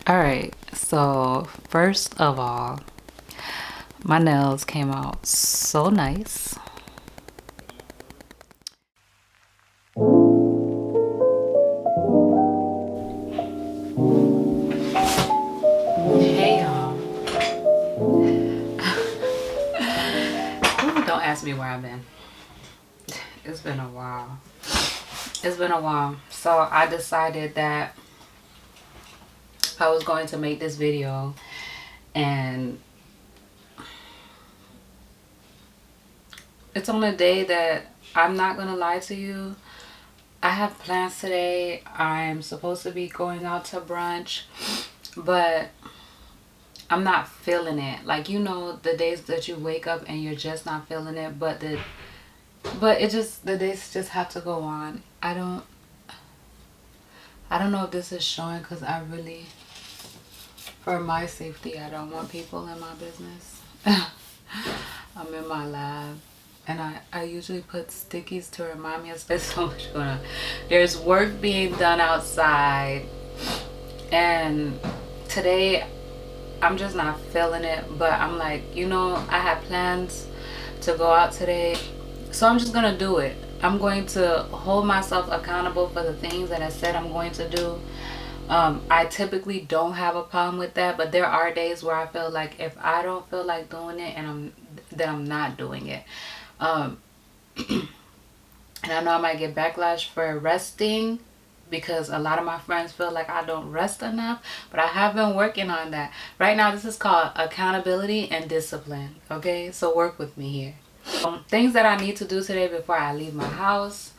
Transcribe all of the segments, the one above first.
All right, so first of all, my nails came out so nice. Hey y'all. Don't ask me where I've been. It's been a while. It's been a while. So I decided that I was going to make this video, and it's on a day that I'm not gonna lie to you. I have plans today. I'm supposed to be going out to brunch, but I'm not feeling it. Like, you know, the days that you wake up and you're just not feeling it, but the days just have to go on. I don't know if this is showing, because I really, for my safety, I don't want people in my business. I'm in my lab, and I usually put stickies to remind me of there's so much going on. There's work being done outside, and today I'm just not feeling it. But I'm like, you know, I had plans to go out today, so I'm just gonna do it. I'm going to hold myself accountable for the things that I said I'm going to do. I typically don't have a problem with that, but there are days where I feel like if I don't feel like doing it, and I'm not doing it. And I know I might get backlash for resting, because a lot of my friends feel like I don't rest enough, but I have been working on that. Right now, this is called accountability and discipline. Okay, so work with me here. Things that I need to do today before I leave my house.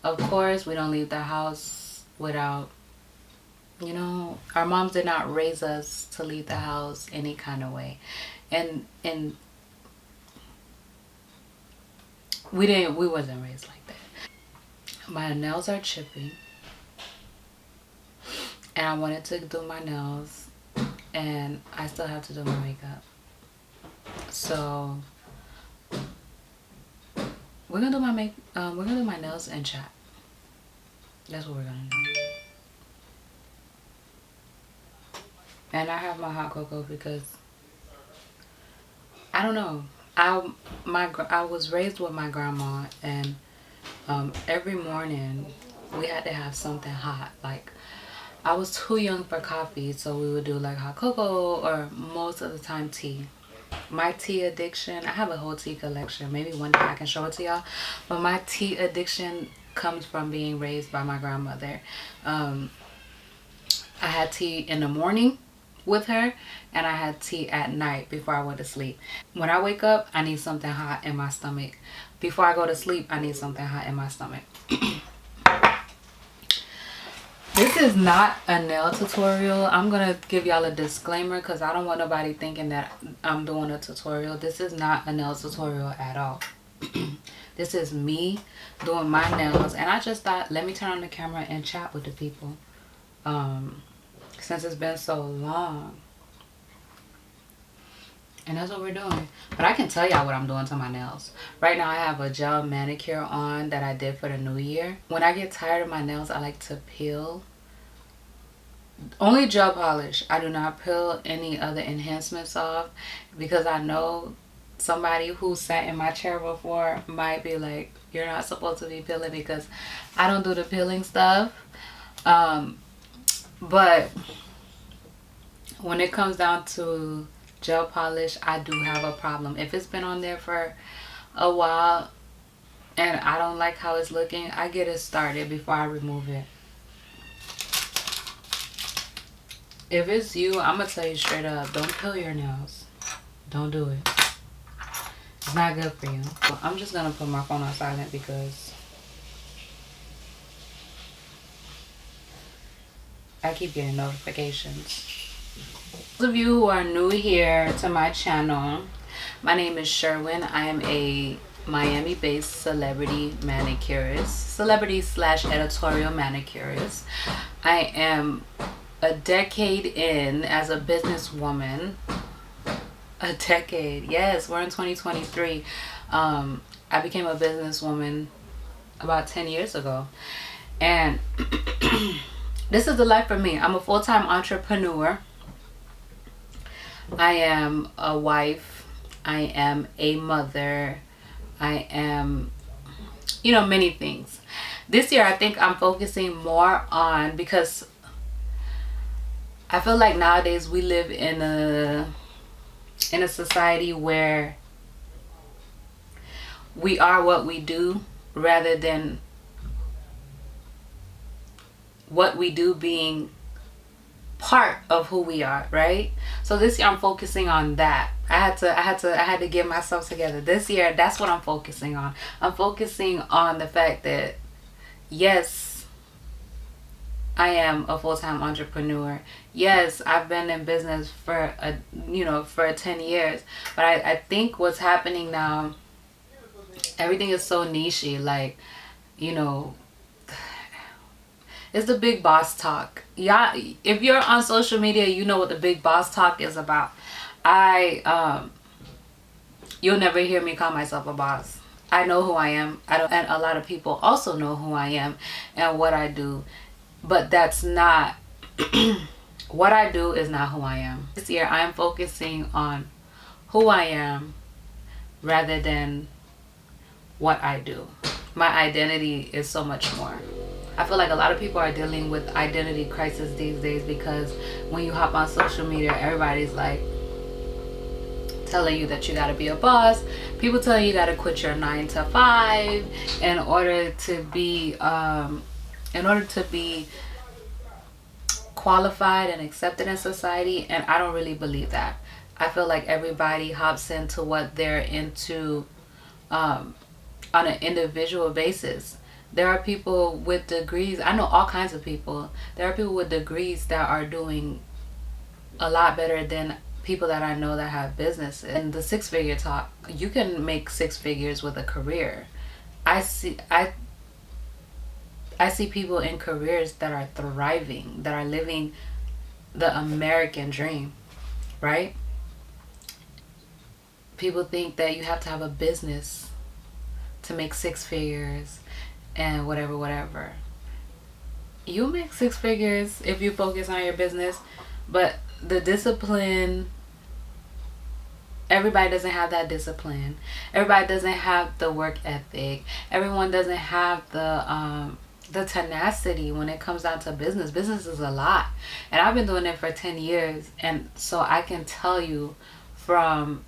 Of course, we don't leave the house without, you know, our moms did not raise us to leave the house any kind of way, and we wasn't raised like that. My nails are chipping, and I wanted to do my nails, and I still have to do my makeup. So we're gonna do my nails and chat. That's what we're gonna do. And I have my hot cocoa because I don't know. I was raised with my grandma, and every morning we had to have something hot. Like, I was too young for coffee, so we would do like hot cocoa, or most of the time tea. My tea addiction, I have a whole tea collection. Maybe one day I can show it to y'all. But my tea addiction comes from being raised by my grandmother. I had tea in the morning with her, and I had tea at night before I went to sleep. When I wake up, I need something hot in my stomach. Before I go to sleep, I need something hot in my stomach. This is not a nail tutorial. I'm gonna give y'all a disclaimer, because I don't want nobody thinking that I'm doing a tutorial. This is not a nail tutorial at all. This is me doing my nails, and I just thought, let me turn on the camera and chat with the people, since it's been so long. And that's what we're doing. But I can tell y'all what I'm doing to my nails. Right now I have a gel manicure on that I did for the new year. When I get tired of my nails, I like to peel. Only gel polish. I do not peel any other enhancements off, because I know somebody who sat in my chair before might be like, you're not supposed to be peeling, because I don't do the peeling stuff. But when it comes down to gel polish, I do have a problem. If it's been on there for a while and I don't like how it's looking, I get it started before I remove it. If it's you, I'm gonna tell you straight up, don't peel your nails. Don't do it. It's not good for you. I'm just gonna put my phone on silent, because I keep getting notifications. Those of you who are new here to my channel, my name is Sherwin. I am a Miami-based celebrity manicurist, celebrity/editorial manicurist. I am a decade in as a businesswoman. A decade, yes, we're in 2023. I became a businesswoman about 10 years ago, and this is the life for me. I'm a full-time entrepreneur. I am a wife. I am a mother. I am, you know, many things. This year, I think I'm focusing more on, because I feel like nowadays we live in a society where we are what we do rather than what we do being part of who we are, right? So this year I'm focusing on that. I had to get myself together. This year, that's what I'm focusing on. I'm focusing on the fact that yes, I am a full-time entrepreneur. Yes, I've been in business for for 10 years. But I think what's happening now, everything is so nichey, like, you know, it's the big boss talk. Yeah, if you're on social media, you know what the big boss talk is about. You'll never hear me call myself a boss. I know who I am. And a lot of people also know who I am and what I do. But that's not, what I do is not who I am. This year, I'm focusing on who I am rather than what I do. My identity is so much more. I feel like a lot of people are dealing with identity crisis these days, because when you hop on social media, everybody's like telling you that you got to be a boss. People tell you got to quit your 9 to 5 in order to be qualified and accepted in society, and I don't really believe that. I feel like everybody hops into what they're into on an individual basis. There are people with degrees. I know all kinds of people. There are people with degrees that are doing a lot better than people that I know that have businesses. And the 6-figure talk, you can make 6 figures with a career. I see people in careers that are thriving, that are living the American dream, right? People think that you have to have a business to make 6 figures and whatever. You make 6 figures if you focus on your business, but the discipline, everybody doesn't have that discipline. Everybody doesn't have the work ethic. Everyone doesn't have the tenacity when it comes down to business. Business is a lot, and I've been doing it for 10 years, and so I can tell you from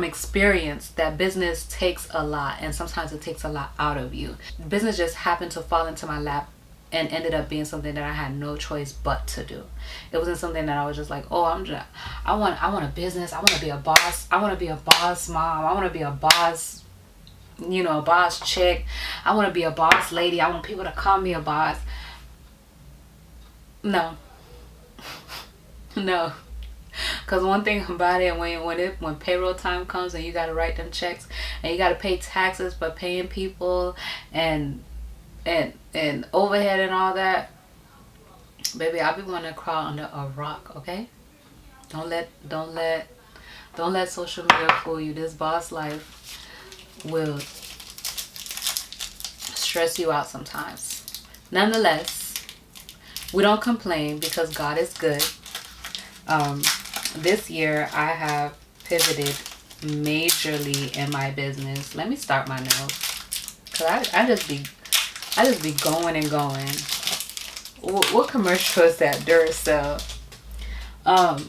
experience that business takes a lot, and sometimes it takes a lot out of you. Business just happened to fall into my lap and ended up being something that I had no choice but to do. It wasn't something that I was just like, oh, I want a business, I want to be a boss, I want to be a boss mom, I want to be a boss, a boss chick, I want to be a boss lady, I want people to call me a boss. No. No. Because one thing about it, when payroll time comes and you got to write them checks and you got to pay taxes for paying people and overhead and all that, baby, I'll be wanting to crawl under a rock. Okay, don't let social media fool you. This boss life will stress you out sometimes. Nonetheless, we don't complain because God is good. This year I have pivoted majorly in my business. Let me start my notes, cause I just be going and going. What commercial is that? Duracell.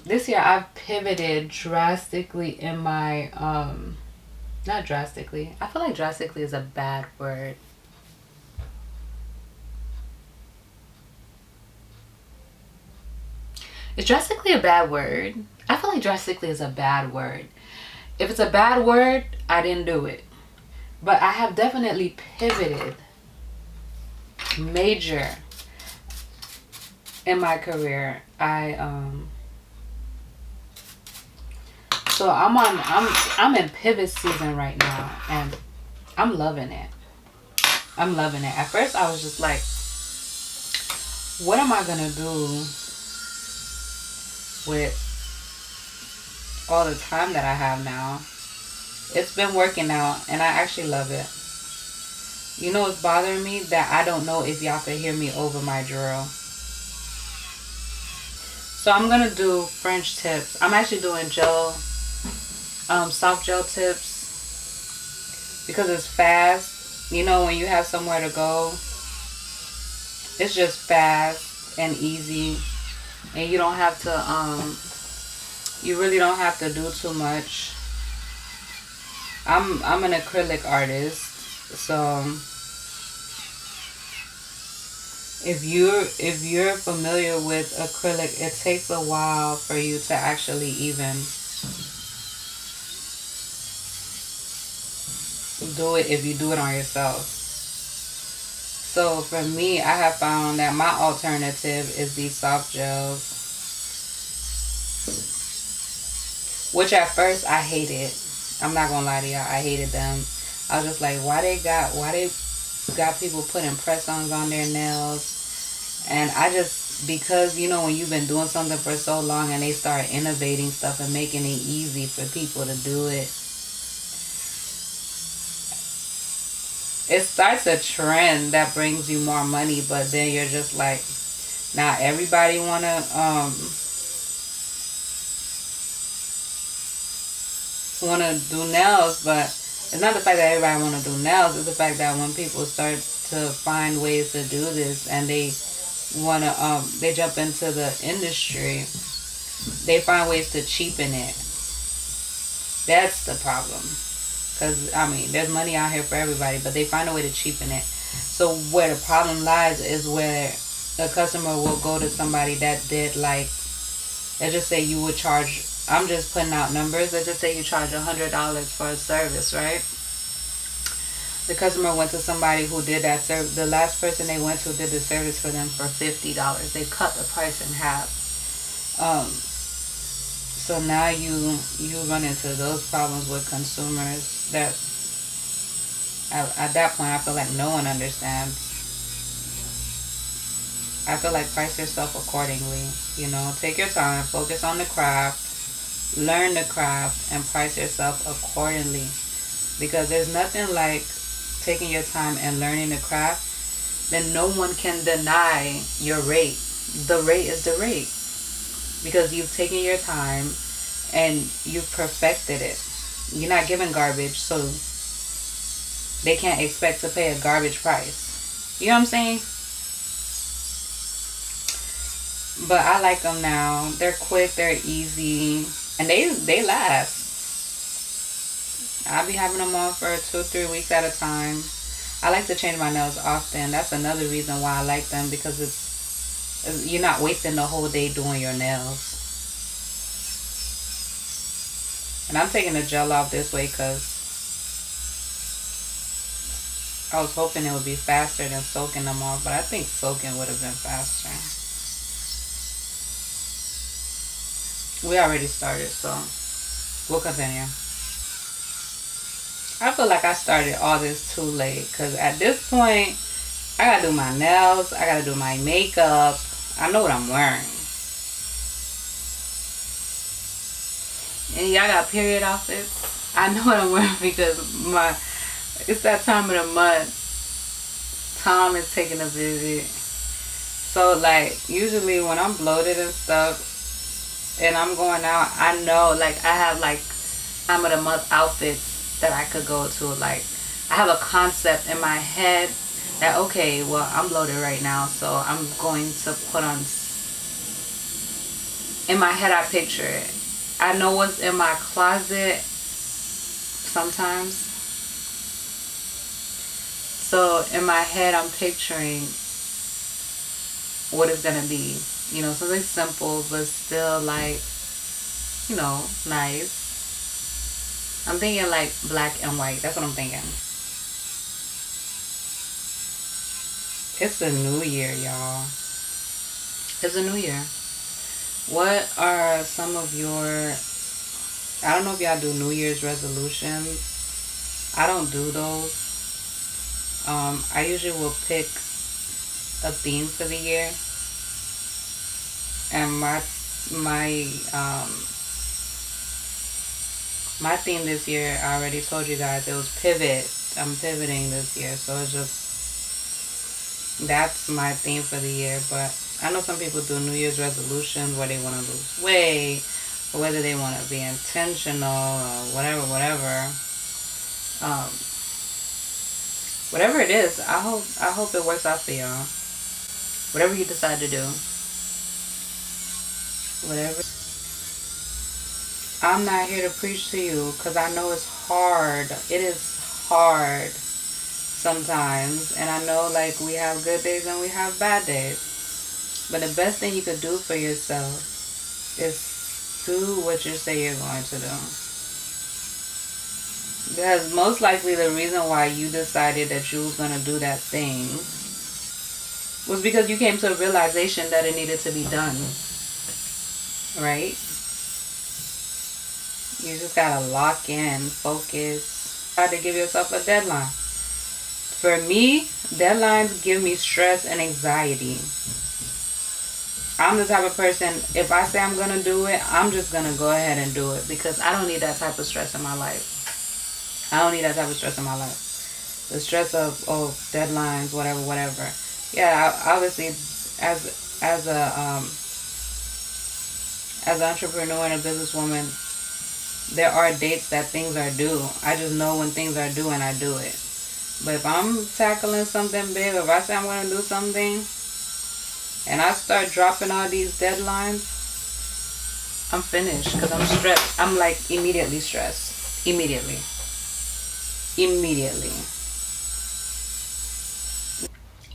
This year I've pivoted drastically in my not drastically. I feel like drastically is a bad word. Is drastically a bad word? I feel like drastically is a bad word. If it's a bad word, I didn't do it. But I have definitely pivoted major in my career. So I'm in pivot season right now, and I'm loving it. I'm loving it. At first I was just like, what am I gonna do with all the time that I have now? It's been working out, and I actually love it. You know what's bothering me? That I don't know if y'all can hear me over my drill. So I'm gonna do French tips. I'm actually doing gel, soft gel tips because it's fast. You know, when you have somewhere to go, it's just fast and easy, and you don't have to you really don't have to do too much. I'm an acrylic artist, so if you're familiar with acrylic, it takes a while for you to actually even do it if you do it on yourself. So for me, I have found that my alternative is these soft gels, which at first I hated. I'm not gonna lie to y'all, I hated them. I was just like, why they got people putting press-ons on their nails? And I just, because you know, when you've been doing something for so long and they start innovating stuff and making it easy for people to do it, it starts a trend that brings you more money. But then you're just like, now everybody wanna do nails. But it's not the fact that everybody wanna do nails, it's the fact that when people start to find ways to do this and they jump into the industry, they find ways to cheapen it. That's the problem. Because, I mean, there's money out here for everybody, but they find a way to cheapen it. So where the problem lies is where the customer will go to somebody that did, like, let's just say you would charge, I'm just putting out numbers, let's just say you charge $100 for a service, right? The customer went to somebody who did that service. The last person they went to did the service for them for $50. They cut the price in half. So now you run into those problems with consumers that at that point I feel like no one understands. I feel like price yourself accordingly. You know, take your time, focus on the craft, learn the craft, and price yourself accordingly. Because there's nothing like taking your time and learning the craft, then no one can deny your rate. The rate is the rate. Because you've taken your time and you've perfected it. You're not giving garbage, so they can't expect to pay a garbage price. You know what I'm saying? But I like them now. They're quick, they're easy, and they last. I'll be having them on for 2-3 weeks at a time. I like to change my nails often. That's another reason why I like them, because you're not wasting the whole day doing your nails. And I'm taking the gel off this way because I was hoping it would be faster than soaking them off, but I think soaking would have been faster. We already started, so we'll continue. I feel like I started all this too late, because at this point, I gotta do my nails, I gotta do my makeup. I know what I'm wearing. And y'all got period outfits? I know what I'm wearing because it's that time of the month. Tom is taking a visit. So like, usually when I'm bloated and stuff and I'm going out, I know like I have like time of the month outfits that I could go to. Like, I have a concept in my head that, okay, well, I'm bloated right now, so I'm going to put on, in my head I picture it. I know what's in my closet sometimes. So in my head I'm picturing what it's gonna be. You know, something simple but still like, you know, nice. I'm thinking like black and white. That's what I'm thinking. It's a new year, y'all. It's a new year. What are some of your, I don't know if y'all do New Year's resolutions. I don't do those. I usually will pick a theme for the year. And my theme this year, I already told you guys, it was pivot. I'm pivoting this year, so it's just, that's my theme for the year. But I know some people do New Year's resolutions where they want to lose weight, or whether they want to be intentional or whatever. Um, whatever it is, I hope it works out for y'all. Whatever you decide to do, whatever. I'm not here to preach to you because I know it's hard. It is hard sometimes, and I know like we have good days and we have bad days. But the best thing you could do for yourself is do what you say you're going to do. Because most likely the reason why you decided that you was going to do that thing was because you came to a realization that it needed to be done. Right? You just got to lock in, focus. Try to give yourself a deadline. For me, deadlines give me stress and anxiety. I'm the type of person, if I say I'm going to do it, I'm just going to go ahead and do it. Because I don't need that type of stress in my life. I don't need that type of stress in my life. The stress of, oh, deadlines, whatever. Yeah, obviously, as an entrepreneur and a businesswoman, there are dates that things are due. I just know when things are due and I do it. But if I'm tackling something big, if I say I'm going to do something, and I start dropping all these deadlines, I'm finished because I'm stressed. I'm like immediately stressed. Immediately.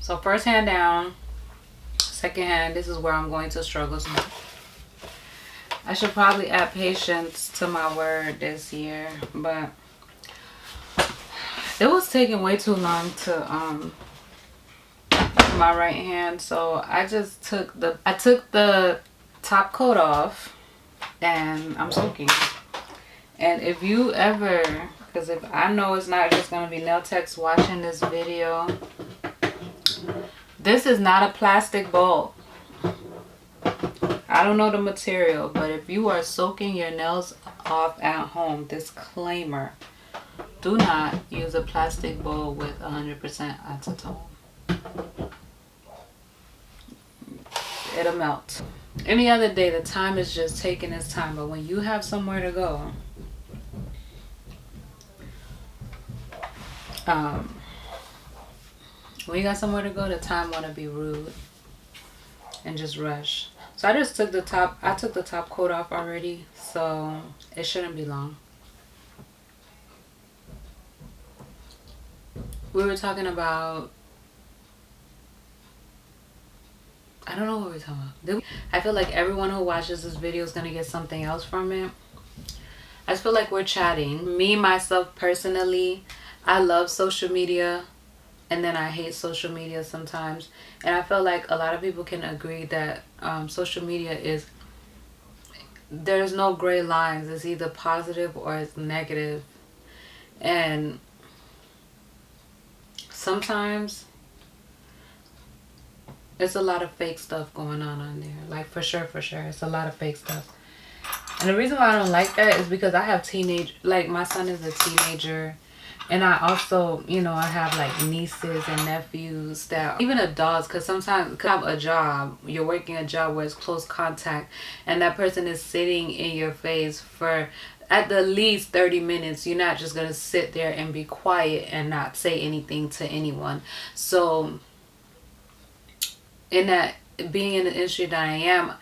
So first hand down. Second hand, this is where I'm going to struggle some. I should probably add patience to my word this year, but it was taking way too long to my right hand, so I just took the top coat off and I'm soaking. And if you ever, because if I know it's not just going to be nail techs watching this video, this is not a plastic bowl. I don't know the material, but if you are soaking your nails off at home, disclaimer, do not use a plastic bowl with 100% acetone. It'll melt. Any other day, the time is just taking its time, but when you have somewhere to go, when you got somewhere to go, the time want to be rude and just rush. So I just took the top coat off already, so it shouldn't be long. We were talking about, I don't know what we're talking about. I feel like everyone who watches this video is going to get something else from it. I just feel like we're chatting. Me, myself, personally, I love social media, and then I hate social media sometimes. And I feel like a lot of people can agree that social media is, there's no gray lines. It's either positive or it's negative. And sometimes there's a lot of fake stuff going on there. Like, for sure. It's a lot of fake stuff. And the reason why I don't like that is because I have my son is a teenager. And I also, I have like nieces and nephews that, even adults, because sometimes you have a job, you're working a job where it's close contact, and that person is sitting in your face for at the least 30 minutes. You're not just going to sit there and be quiet and not say anything to anyone. So, being in the industry that I am,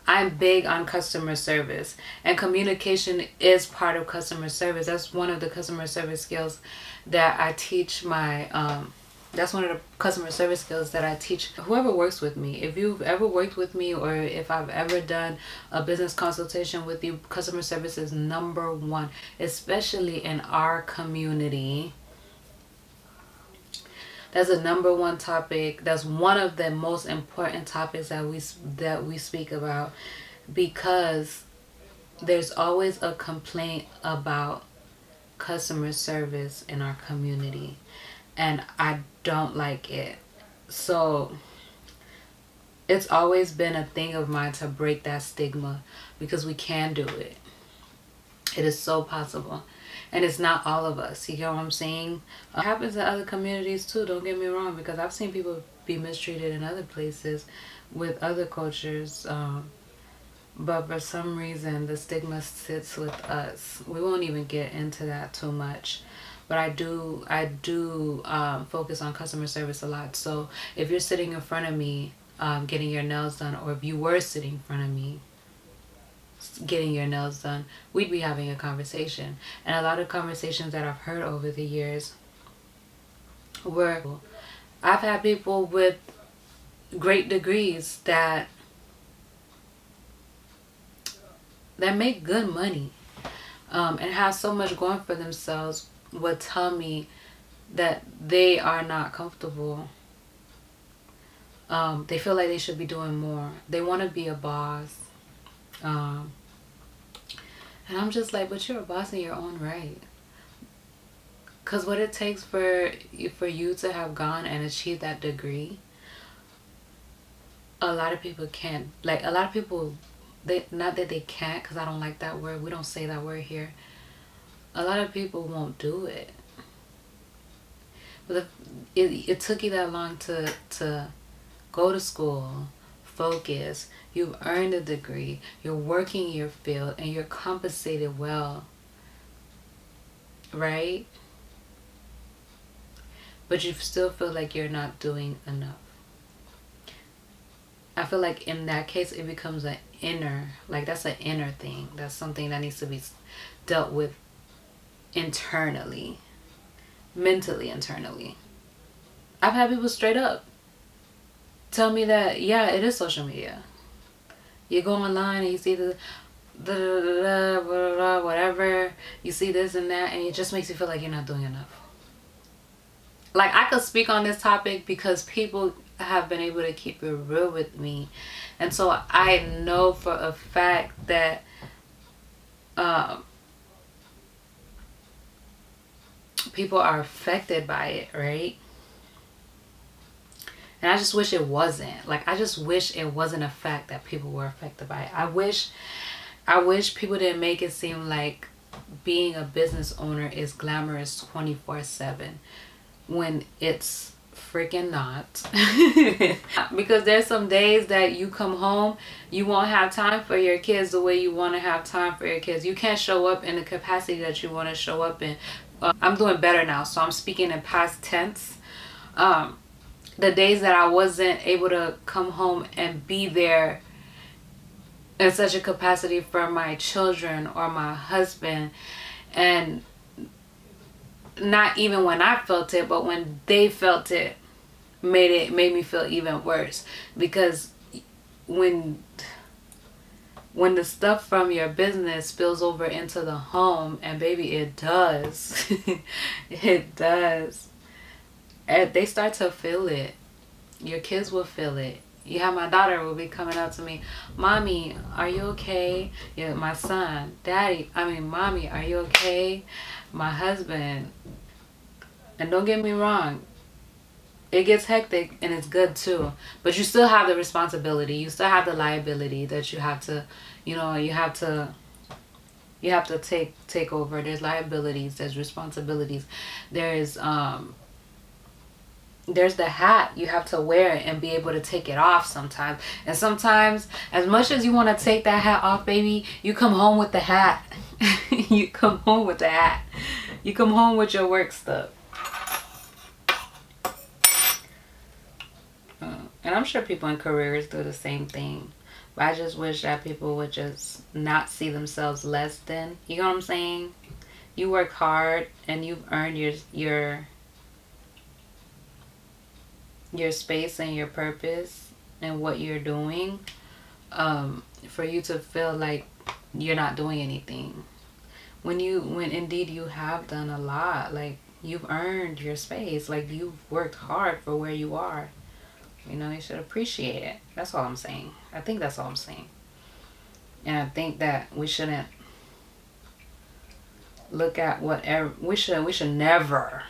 I'm big on customer service, and communication is part of customer service. That's one of the customer service skills that I teach that's one of the customer service skills that I teach whoever works with me. If you've ever worked with me, or if I've ever done a business consultation with you, customer service is number one, especially in our community. That's a number one topic. That's one of the most important topics that we speak about, because there's always a complaint about customer service in our community, and I don't like it. So it's always been a thing of mine to break that stigma, because we can do it. It is so possible. And it's not all of us. You get what I'm saying? It happens in other communities too, don't get me wrong, because I've seen people be mistreated in other places. with other cultures, but for some reason the stigma sits with us. We won't even get into that too much, but I do focus on customer service a lot. So if you're sitting in front of me getting your nails done, or if you were sitting in front of me getting your nails done, we'd be having a conversation. And a lot of conversations that I've heard over the years were, I've had people with great degrees that make good money, and have so much going for themselves, would tell me that they are not comfortable. They feel like they should be doing more. They want to be a boss. And I'm just like, but you're a boss in your own right. Because what it takes for you to have gone and achieved that degree, a lot of people can't. Like, a lot of people, not that they can't, because I don't like that word. We don't say that word here. A lot of people won't do it. But it took you that long to go to school, focus. You've earned a degree. You're working your field, and you're compensated well, right? But you still feel like you're not doing enough. I feel like in that case, it becomes an inner, like that's an inner thing. That's something that needs to be dealt with internally, mentally, internally. I've had people straight up tell me that, yeah, it is social media. You go online and you see the whatever, you see this and that, and it just makes you feel like you're not doing enough. Like, I could speak on this topic because people have been able to keep it real with me, and so I know for a fact that people are affected by it, right? And I just wish it wasn't. Like, I just wish it wasn't a fact that people were affected by it. I wish people didn't make it seem like being a business owner is glamorous 24/7, when it's freaking not. Because there's some days that you come home, you won't have time for your kids the way you want to have time for your kids. You can't show up in the capacity that you want to show up in. I'm doing better now, so I'm speaking in past tense. The days that I wasn't able to come home and be there in such a capacity for my children or my husband, and not even when I felt it, but when they felt it, made me feel even worse. Because when the stuff from your business spills over into the home, and baby, it does. It does. And they start to feel it. Your kids will feel it. You have my daughter will be coming up to me, "Mommy, are you okay?" Yeah, my son, "Mommy, are you okay?" My husband. And don't get me wrong, it gets hectic, and it's good too. But you still have the responsibility. You still have the liability that you have to, you have to take over. There's liabilities, there's responsibilities. There's the hat you have to wear and be able to take it off sometimes. And sometimes, as much as you want to take that hat off, baby, you come home with the hat. You come home with the hat. You come home with your work stuff. And I'm sure people in careers do the same thing. But I just wish that people would just not see themselves less than. You know what I'm saying? You work hard and you've earned your space and your purpose and what you're doing, for you to feel like you're not doing anything, when indeed you have done a lot. Like, you've earned your space. Like, you've worked hard for where you are. You should appreciate it. That's all I'm saying. I think that's all I'm saying. And I think that we shouldn't look at whatever. We should never.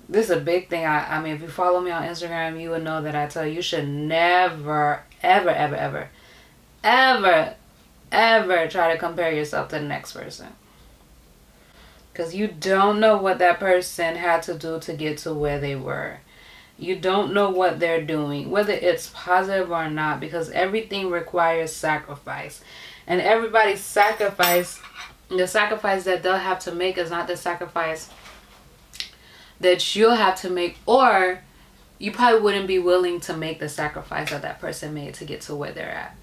This is a big thing. I mean, if you follow me on Instagram, you would know that I tell you should never, ever, ever, ever, ever, ever try to compare yourself to the next person. Because you don't know what that person had to do to get to where they were. You don't know what they're doing, whether it's positive or not, because everything requires sacrifice. And everybody's sacrifice, the sacrifice that they'll have to make is not the sacrifice that you'll have to make, or you probably wouldn't be willing to make the sacrifice that that person made to get to where they're at,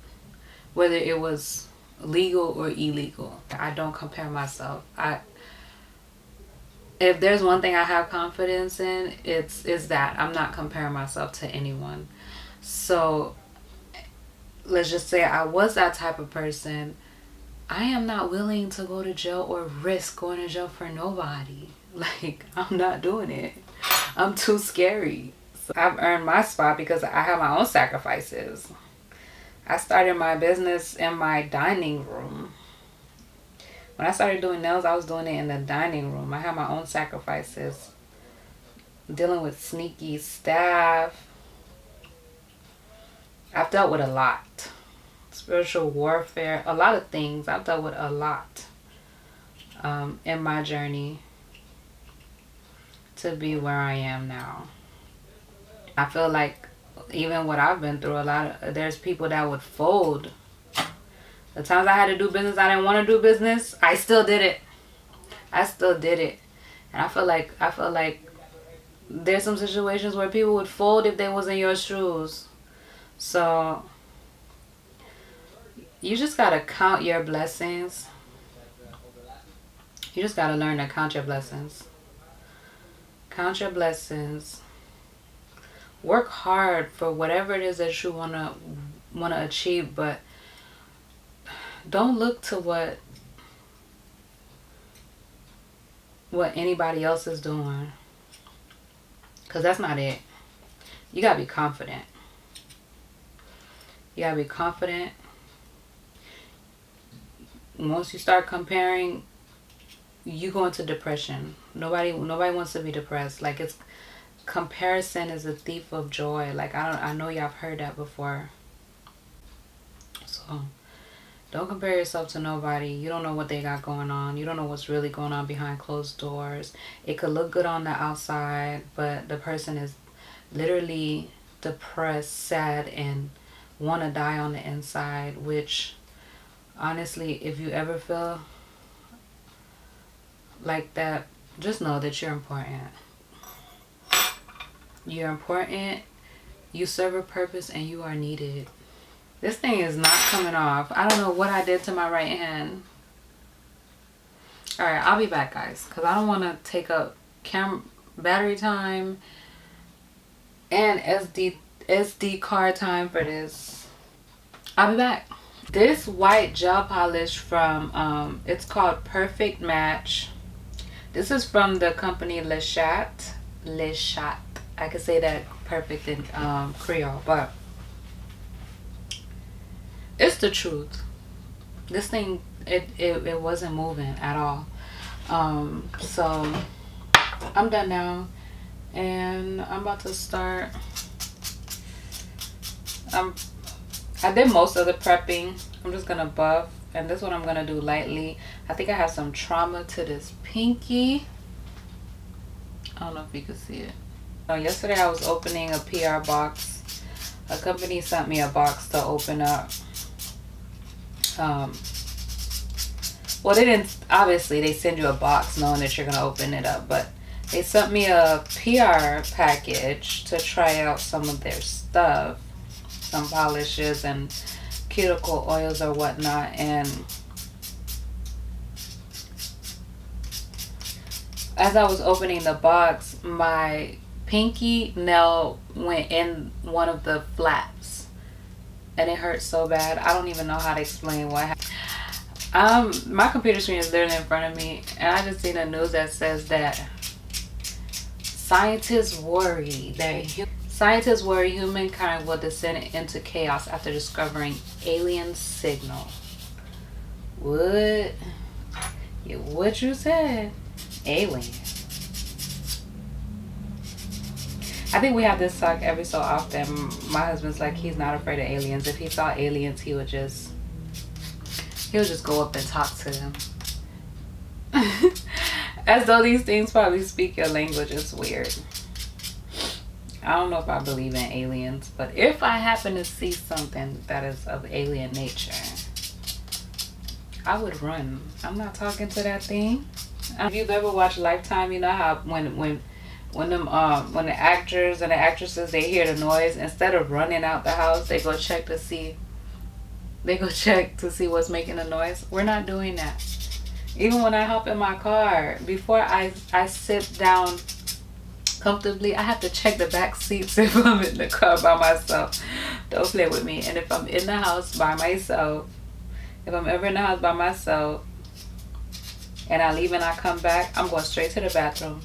whether it was legal or illegal. I don't compare myself. If there's one thing I have confidence in, it's that I'm not comparing myself to anyone. So let's just say I was that type of person. I am not willing to go to jail or risk going to jail for nobody. Like, I'm not doing it. I'm too scary. So I've earned my spot because I have my own sacrifices. I started my business in my dining room. When I started doing nails, I was doing it in the dining room. I had my own sacrifices. Dealing with sneaky staff. I've dealt with a lot. Spiritual warfare. A lot of things. I've dealt with a lot in my journey to be where I am now. I feel like even what I've been through, there's people that would fold. The times I had to do business, I didn't want to do business, I still did it. I still did it. And I feel like there's some situations where people would fold if they was in your shoes. So you just gotta count your blessings. You just gotta learn to count your blessings. Count your blessings. Work hard for whatever it is that you wanna achieve, but don't look to what anybody else is doing, because that's not it. You gotta be confident. You gotta be confident. Once you start comparing, you go into depression. Nobody wants to be depressed. Like, it's comparison is a thief of joy. Like, I know y'all have heard that before. So don't compare yourself to nobody. You don't know what they got going on. You don't know what's really going on behind closed doors. It could look good on the outside, but the person is literally depressed, sad, and want to die on the inside. Which, honestly, if you ever feel like that, just know that you're important. You're important. You serve a purpose, and you are needed. This thing is not coming off. I don't know what I did to my right hand. Alright, I'll be back, guys, because I don't want to take up battery time and SD card time for this. I'll be back. This white gel polish from, it's called Perfect Match. This is from the company Le Chat. I could say that perfect in Creole, but it's the truth. This thing, it wasn't moving at all. So I'm done now, and I'm about to start. I did most of the prepping. I'm just gonna buff, and this one I'm gonna do lightly. I think I have some trauma to this pinky. I don't know if you can see it. Yesterday I was opening a PR box. A company sent me a box to open up. Well, they didn't, obviously they send you a box knowing that you're gonna open it up, but they sent me a PR package to try out some of their stuff, some polishes and cuticle oils or whatnot. And as I was opening the box, my pinky nail went in one of the flaps, and it hurt so bad. I don't even know how to explain what happened. My computer screen is literally in front of me, and I just seen the news that says that scientists worry humankind will descend into chaos after discovering alien signal. What you said? Alien. I think we have this talk every so often. My husband's like, he's not afraid of aliens. If he saw aliens, he would just go up and talk to them. As though these things probably speak your language. It's weird. I don't know if I believe in aliens, but if I happen to see something that is of alien nature, I would run. I'm not talking to that thing. If you've ever watched Lifetime, you know how when the actors and the actresses, they hear the noise, instead of running out the house, they go check to see what's making the noise. We're not doing that. Even when I hop in my car, before I sit down comfortably, I have to check the back seats if I'm in the car by myself. Don't play with me. And if I'm in the house by myself, if I'm ever in the house by myself and I leave and I come back, I'm going straight to the bathroom,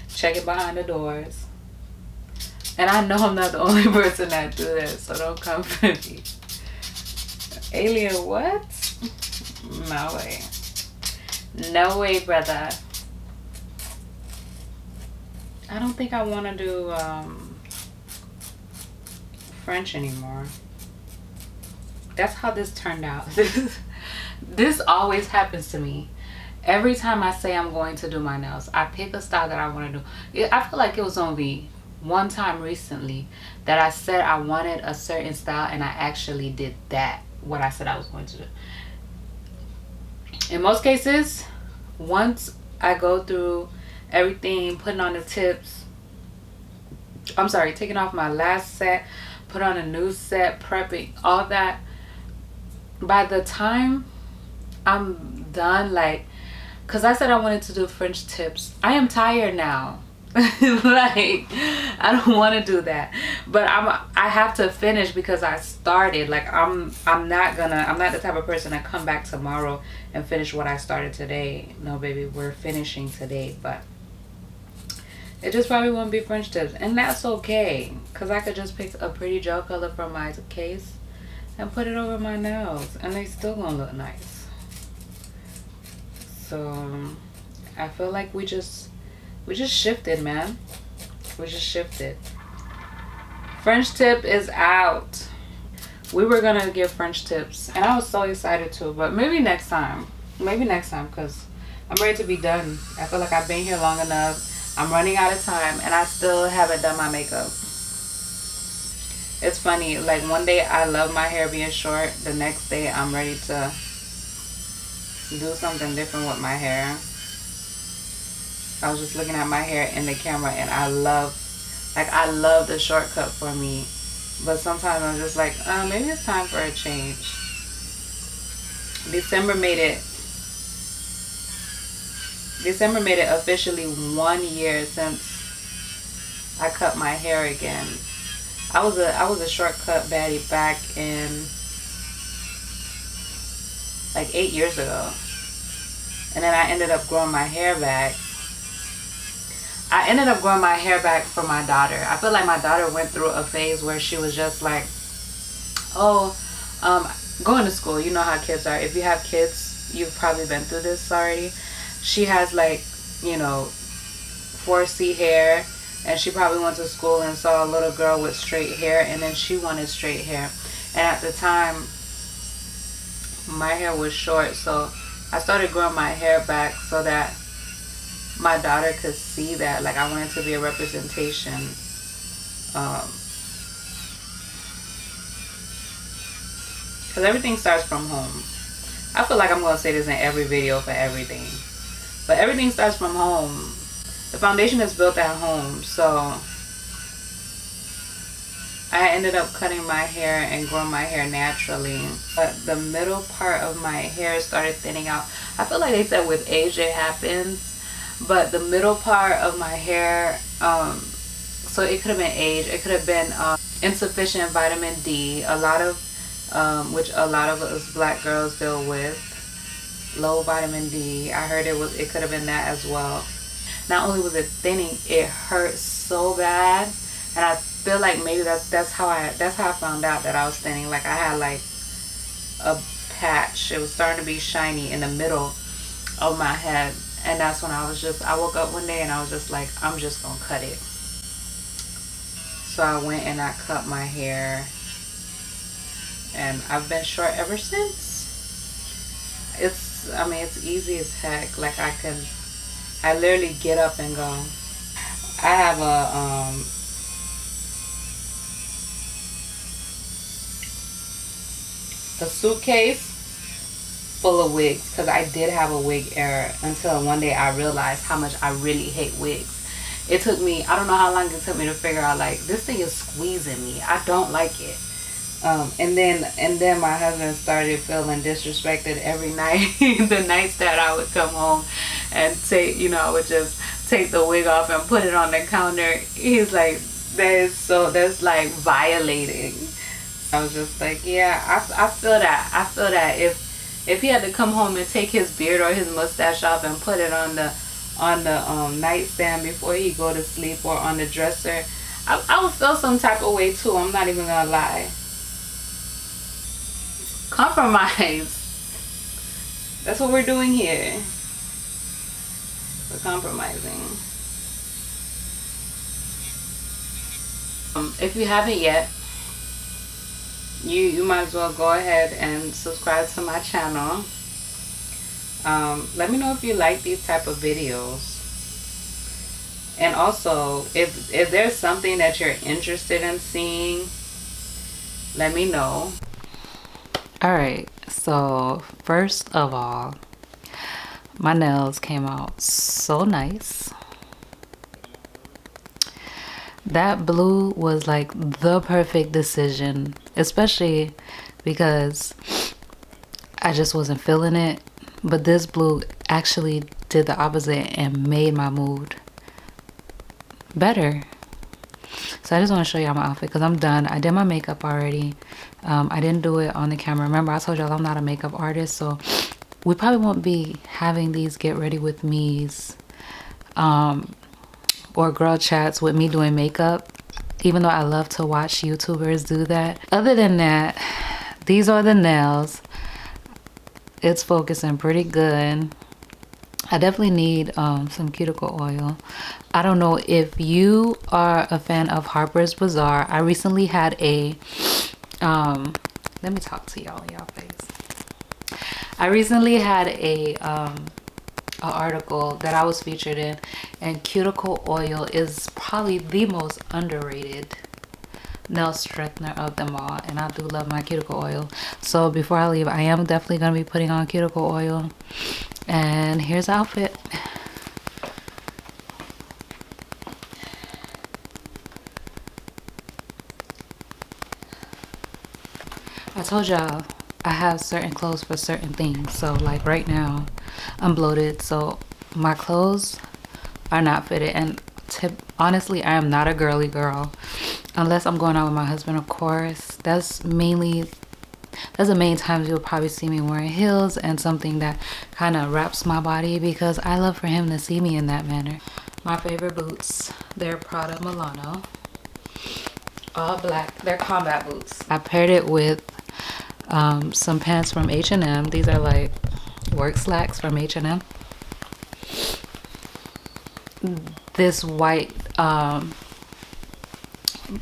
checking behind the doors. And I know I'm not the only person that do that, so don't come for me. Alien what? No way. No way, brother. I don't think I want to do French anymore. That's how this turned out. This always happens to me. Every time I say I'm going to do my nails, I pick a style that I want to do. I feel like it was only one time recently that I said I wanted a certain style and I actually did that, what I said I was going to do. In most cases, once I go through everything, putting on the tips, I'm sorry, taking off my last set, put on a new set, prepping, all that, by the time I'm done, like, because I said I wanted to do French tips, I am tired now. Like, I don't want to do that, but I have to finish because I started. Like, I'm not the type of person to come back tomorrow and finish what I started today. No, baby, we're finishing today. But it just probably won't be French tips, and that's okay, because I could just pick a pretty gel color from my case and put it over my nails and they still gonna look nice. So I feel like we just shifted, man. We just shifted. French tip is out. We were gonna give French tips and I was so excited too, but maybe next time, because I'm ready to be done. I feel like I've been here long enough. I'm running out of time and I still haven't done my makeup. It's funny, like one day I love my hair being short, the next day I'm ready to do something different with my hair. I was just looking at my hair in the camera and I love the shortcut for me, but sometimes I'm just like, maybe it's time for a change. December made it officially 1 year since I cut my hair again. I was a shortcut baddie back in like 8 years ago, and then I ended up growing my hair back. I ended up growing my hair back for my daughter. I feel like my daughter went through a phase where she was just like, going to school. You know how kids are. If you have kids, you've probably been through this already. She has, like, 4C hair, and she probably went to school and saw a little girl with straight hair, and then she wanted straight hair. And at the time, my hair was short, so I started growing my hair back so that my daughter could see that. Like, I wanted to be a representation. Because everything starts from home. I feel like I'm going to say this in every video for everything, but everything starts from home. The foundation is built at home. So I ended up cutting my hair and growing my hair naturally, but the middle part of my hair started thinning out. I feel like they said with age it happens, but the middle part of my hair, so it could have been age, it could have been insufficient vitamin D, a lot of which a lot of us black girls deal with, low vitamin D. I heard it could have been that as well. Not only was it thinning, it hurt so bad, and I feel like maybe that's how I found out that I was thinning. Like, I had like a patch. It was starting to be shiny in the middle of my head, and that's when I woke up one day and I was just like, I'm just gonna cut it. So I went and I cut my hair, and I've been short ever since. It's easy as heck. Like, I literally get up and go. I have a suitcase full of wigs, because I did have a wig era until one day I realized how much I really hate wigs. It took me, I don't know how long it took me to figure out, like, this thing is squeezing me. I don't like it. And then my husband started feeling disrespected every night. The nights that I would come home and take, you know, I would just take the wig off and put it on the counter. He's like, that's like violating. I was just like, yeah, I feel that. I feel that if he had to come home and take his beard or his mustache off and put it on the nightstand before he go to sleep, or on the dresser, I would feel some type of way too. I'm not even gonna lie. Compromise. That's what we're doing here. We're compromising. If you haven't yet, you might as well go ahead and subscribe to my channel. Let me know if you like these type of videos. And also, if there's something that you're interested in seeing, let me know. Alright, so first of all, my nails came out so nice. That blue was like the perfect decision, especially because I just wasn't feeling it. But this blue actually did the opposite and made my mood better. So I just want to show y'all my outfit because I'm done. I did my makeup already. I didn't do it on the camera. Remember, I told y'all I'm not a makeup artist, so we probably won't be having these get ready with me's or girl chats with me doing makeup, even though I love to watch YouTubers do that. Other than that, these are the nails. It's focusing pretty good. I definitely need some cuticle oil. I don't know if you are a fan of Harper's Bazaar. I recently had a let me talk to y'all in y'all face. I recently had a article that I was featured in, and cuticle oil is probably the most underrated nail strengthener of them all, and I do love my cuticle oil. So before I leave, I am definitely going to be putting on cuticle oil. And here's the outfit. I told y'all I have certain clothes for certain things. So like right now I'm bloated, so my clothes are not fitted. And honestly, I am not a girly girl unless I'm going out with my husband, of course. That's the main times you'll probably see me wearing heels and something that kind of wraps my body, because I love for him to see me in that manner. My favorite boots, they're Prada Milano, all black. They're combat boots. I paired it with some pants from H&M. These are like work slacks from H&M. This white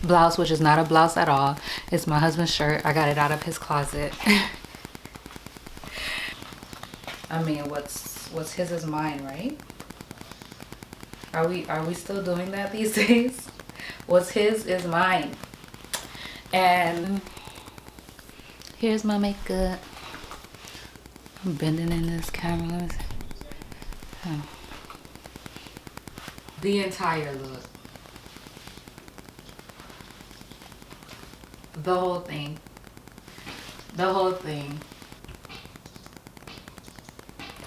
blouse, which is not a blouse at all, it's my husband's shirt. I got it out of his closet. I mean, what's his is mine, right? Are we still doing that these days? What's his is mine. And here's my makeup. I'm bending in this camera. The entire look. The whole thing. The whole thing.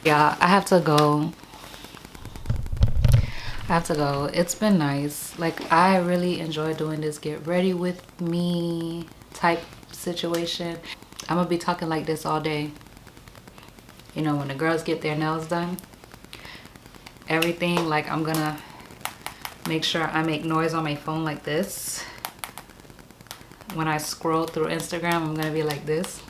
Yeah, I have to go. It's been nice. Like, I really enjoy doing this get ready with me type situation. I'm gonna be talking like this all day. You know, when the girls get their nails done, everything, like, I'm gonna make sure I make noise on my phone like this. When I scroll through Instagram, I'm gonna be like this.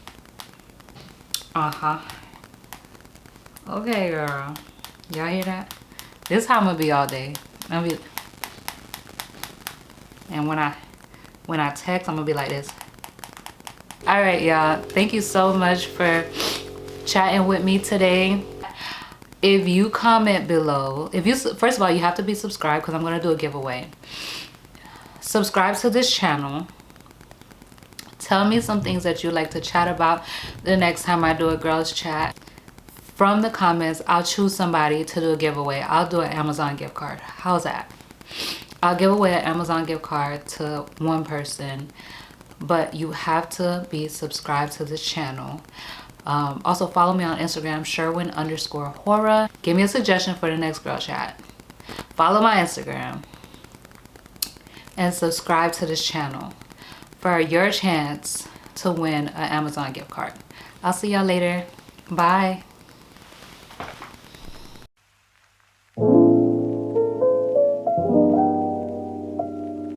Okay, girl. Y'all hear that? This is how I'm gonna be all day. And when I text, I'm gonna be like this. All right, y'all. Thank you so much for chatting with me today. If you comment below, first of all, you have to be subscribed because I'm gonna do a giveaway. Subscribe to this channel. Tell me some things that you like to chat about the next time I do a girls chat. From the comments, I'll choose somebody to do a giveaway. I'll do an Amazon gift card. How's that? I'll give away an Amazon gift card to one person, but you have to be subscribed to this channel. Also follow me on Instagram, Sherwin_Hora. Give me a suggestion for the next girl chat. Follow my Instagram and subscribe to this channel for your chance to win an Amazon gift card. I'll see y'all later. Bye.